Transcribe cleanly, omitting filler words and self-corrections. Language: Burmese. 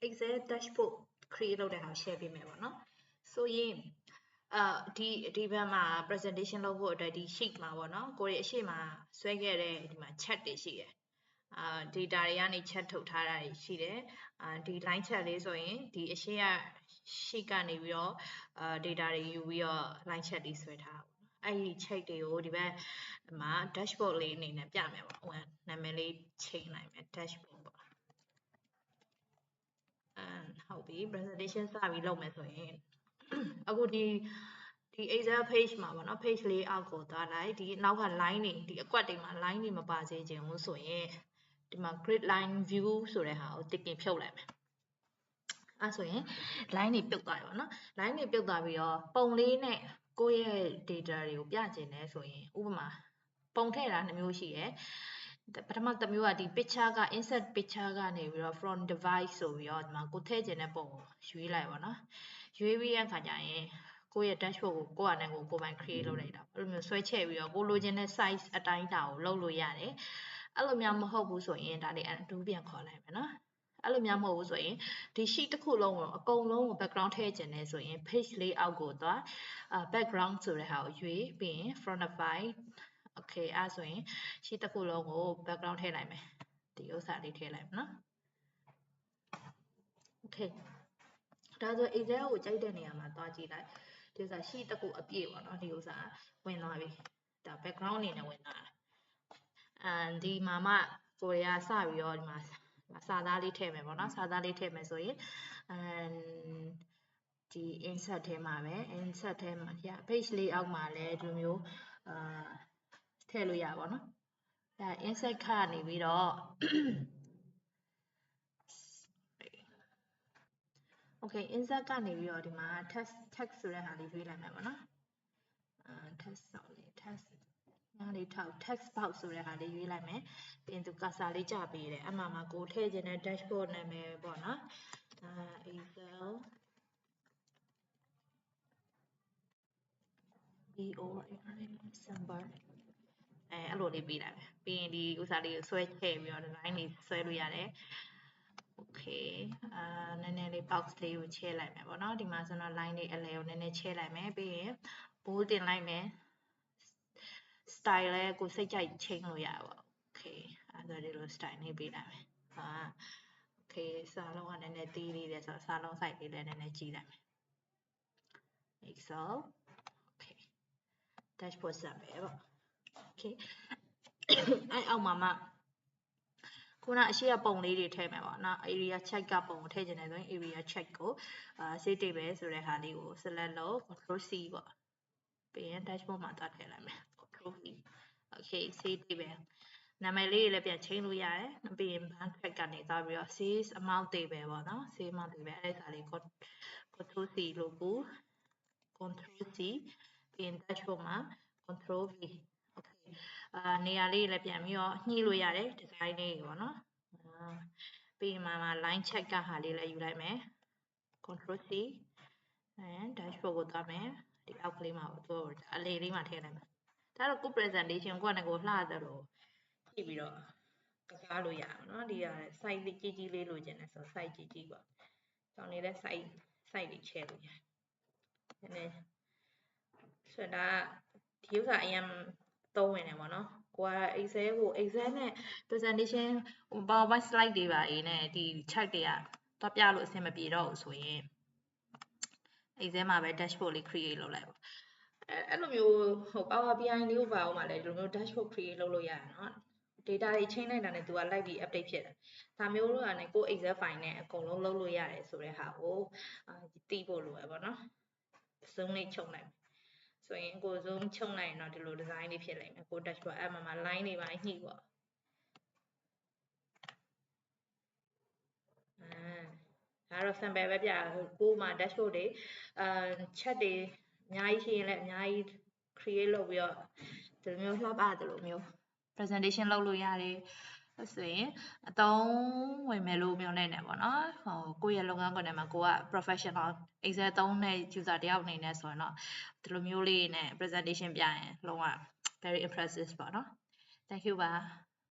Excel dashboard create လုပ်တဲ့ဟာ share ပေးမယ်ပေါ့နော်ဆိုရင်ဒီဘက်မှာ presentation လုပ်ဖို့အတွက်ဒီ sheet မှာပေါ့နော်ကိုရီအရှိမှာဆွဲခဲ့တဲ့ဒီမှာ chat တွေရှိတယ်data တွေကနေ chat ထုတ်ထားတာတွေရှိတယ်ဒီ line chat လေးဆိုရင်ဒီအရှိက sheet ကနေပြီးတော့data တွေယူပြီးတော့ line chat တွေဆွဲထားတာပေါ့အဲ့ဒီ check တွေကိုဒီဘက်မှာ dashboard လေးအနေနဲ့ပြမယ်ပေါ့နာမည်လေးချိန်လိုက်မယ် dashboard ပေါ့ဟုတ်ပြီ presentation စပြီးလုပ်မယ်ဆိုရင်အခုဒီ Excel page မှာပေါ့နော် page လေးအောက်ကိုသွားလိုက်ဒီနောက်က line တွေဒီအကွက်တွေမှာ line တွေမပါစေချင်ဘူးဆိုရင်ဒီမှာ grid line view ဆိုတဲ့ဟာကိုတစ်ကင်ဖြုတ်လိုက်မယ်အဲ့ဆိုရင် line တွေပြုတ်သွားပြီပေါ့နော် line တွေပြုတ်သွားပြီးတော့ပုံလေးနဲ့ကိုယ့်ရဲ့ data တွေကိုပြချင်တယ်ဆိုရင်ဥပမာပုံထည့်တာ2မျိုးရှိတယ်ပထမတစ်မျိုးကဒီ picture က insert picture ကနေပြီးတော့ from device ဆိုပြီးတော့ဒီမှာကိုထည့်ချင်တဲ့ပုံကိုရွေးလိုက်ပါတော့ရွေးပြီးတဲ့အခါကျရင်ကိုယ့်ရဲ့ dashboard ကိုကိုယ့်အနေနဲ့ကိုယ်ပိုင် create လုပ်လိုက်တာအဲ့လိုမျိုးဆွဲချဲ့ပြီးတော့ကိုလိုချင်တဲ့ size အတိုင်းအတာကိုလုပ်လို့ရတယ်အဲ့လိုမျိုးမဟုတ်ဘူးဆိုရင်ဒါလေး undo ပြန်ခေါ်လိုက်မယ်နော်အဲ့လိုမျိုးမဟုတ်ဘူးဆိုရင်ဒီ sheet တစ်ခုလုံးကိုအကုန်လုံးကို background ထည့်ချင်တယ်ဆိုရင် page လေးအောက်ကိုသွား background ဆိုတဲ့ဟာကိုရွေးပြီးရင် frontify okay အဲ့ဆိုရင် sheet တစ်ခုလုံးကို background ထည့်လိုက်မယ်ဒီဥစ္စာလေးထည့်လိုက်မယ်နော် okay ဒါဆို Excel ကိုကြိုက်တဲ့နေရာမှာသွားကြည့်လိုက်ဒီဥစ္စာ sheet တစ်ခုအပြည့်ပေါ့နော်ဒီဥစ္စာဝင်သွားပြီဒါ background အနေနဲ့ဝင်သွားတာဒီမှာမှကိုရီးယားစပြီးတော့ဒီမှာစာသားလေးထည့်မယ်ပေါ့နော်စာသားလေးထည့်မယ်ဆိုရင်ဒီ insert ထဲမှာပဲ insert ထဲမှာ page လေးအောက်မှာလည်းဒီလိုမျိုးထည့်လို့ရပါတော့ဒါ insert ခကနေပြီးတော့ okay insert ကနေပြီးတော့ဒီမှာ text ဆိုတဲ့ဟာလေးရွေးလိုက်မယ်ပေါ့နော်text ဆိုလေး text နားလေးထောက် text box ဆိုတဲ့ဟာလေးရွေးလိုက်မယ်ပြီးရင်သူ cursor လေးကြပေးတယ်အမှမှာကိုထည့်ခြင်းတဲ့ dashboard နာမည်ပေါ့နော်Excel December အဲ့လိုလေးပေးလိုက်မယ်ပြီးရင်ဒီဥစ္စာလေးကိုဆွဲထည့်ပြီးတော့ line တွေဆွဲလို့ရတယ် okay နည်းနည်းလေး box လေးကိုချဲလိုက်မယ်ပေါ့နော်ဒီမှာဆိုတော့ line တွေအလဲကိုနည်းနည်းချဲလိုက်မယ်ပြီးရင် bold တင်လိုက်မယ် style လည်းကိုစိတ်ကြိုက်ချိန်လို့ရပါ okay အဲ့ဒါဒီလို style လေးပေးလိုက်မယ်okay စာလုံးကနည်းနည်းသေးလေးတယ်ဆိုတော့စာလုံး size လေးလည်းနည်းနည်းကြီးလိုက်မယ် Excel okay dashboard ဆက်ပဲပေါ့ okay အဲ့အောက်မှာမှခုနအရှိရပုံလေးတွေထည့်မယ်ပေါ့နော် area check ကပုံကိုထည့်ချင်တယ်ဆိုရင် area check ကိုsave table ဆိုတဲ့ဟာလေးကို select လုပ် control C ပေါ့ပြီးရင် dashboard မှာသွားထည့်လိုက်မယ် control V okay save table နာမည်လေးတွေလည်းပြန်ချိန်လို့ရတယ်ပြီးရင် bank track ကနေသွားပြီးတော့ sales amount table ပေါ့နော် sales amount table အဲ့ဒါလေး control C လို့ပို့ control C ပြီးရင် dashboard မှာ control V okay နေရာလေးလည်းပြန်ပြီးတော့ညှိလို့ရတယ် design လေးပေါ့နော်ပြီးရင်မှာ line check ကဟာလေးလည်းယူလိုက်မယ် control C dashboard ကိုသွားမယ်ဒီအောက်ကလေးမှာသူအလေလေးမှာထည့်လိုက်မယ်ဒါတော့ကို presentation ကိုကလည်းကိုလှတယ်လို့ကြည့်ပြီးတော့ကစားလို့ရအောင်เนาะဒီက site လေးကြီးကြီးလေးလိုချင်တယ်ဆိုတော့ site ကြီးကြီးပေါ့တောင်းနေတဲ့ site တွေချဲ့လို့ရတယ်နည်းနည်းဆိုတော့ဒီဥစ္စာအရင်သုံးဝင်တယ်ပေါ့နော်ကိုက Excel ကို Excel နဲ့ presentation PowerPoint slide တွေပါအေးနဲ့ဒီ chart တွေကတော့ပြလို့အဆင်မပြေတော့ဘူးဆိုရင် Excel မှာပဲ dashboard လေး create လုပ်လိုက်ပါအဲ့လိုမျိုးဟို Power BI လေးကိုပါအောင်ပါလေဒီလိုမျိုး dashboard create လုပ်လို့ရတယ်เนาะ data တွေချိန်လိုက်တာနဲ့ तू ကလိုက်ပြီး update ဖြစ်တယ်ဒါမျိုးလို့ရတယ်ကို Excel file နဲ့အကုန်လုံးလုပ်လို့ရတယ်ဆိုတဲ့ဟာကိုသိဖို့လိုရပါတော့ zoom လေးချုပ်လိုက်ဆိုရင်ကို zoom ချုပ်လိုက်ရင်တော့ဒီလို design လေးဖြစ်လိမ့်မယ်ကို dashboard အဲ့မှာ line တွေပါညှိပေါ့ဒါတော့ sample ပဲပြကိုမှ dashboard တွေchat တွေအများကြီးရှိရင်လည်းအများကြီး create လုပ်ပြီးတော့ဒီလိုမျိုးလှပတယ်လို့မျိုး presentation လုပ်လို့ရတယ်ဆိုရင်အသုံးဝင်မယ်လို့မျှော်လင့်နေပေါ့နော်ဟိုကိုယ့်ရဲ့လုပ်ငန်းခွင်ထဲမှာကိုက professional Excel သုံးတဲ့ user တယောက်အနေနဲ့ဆိုရင်တော့ဒီလိုမျိုးလေးနဲ့ presentation ပြရင်လုံးဝ very impressive ပေါ့နော် thank you ပါ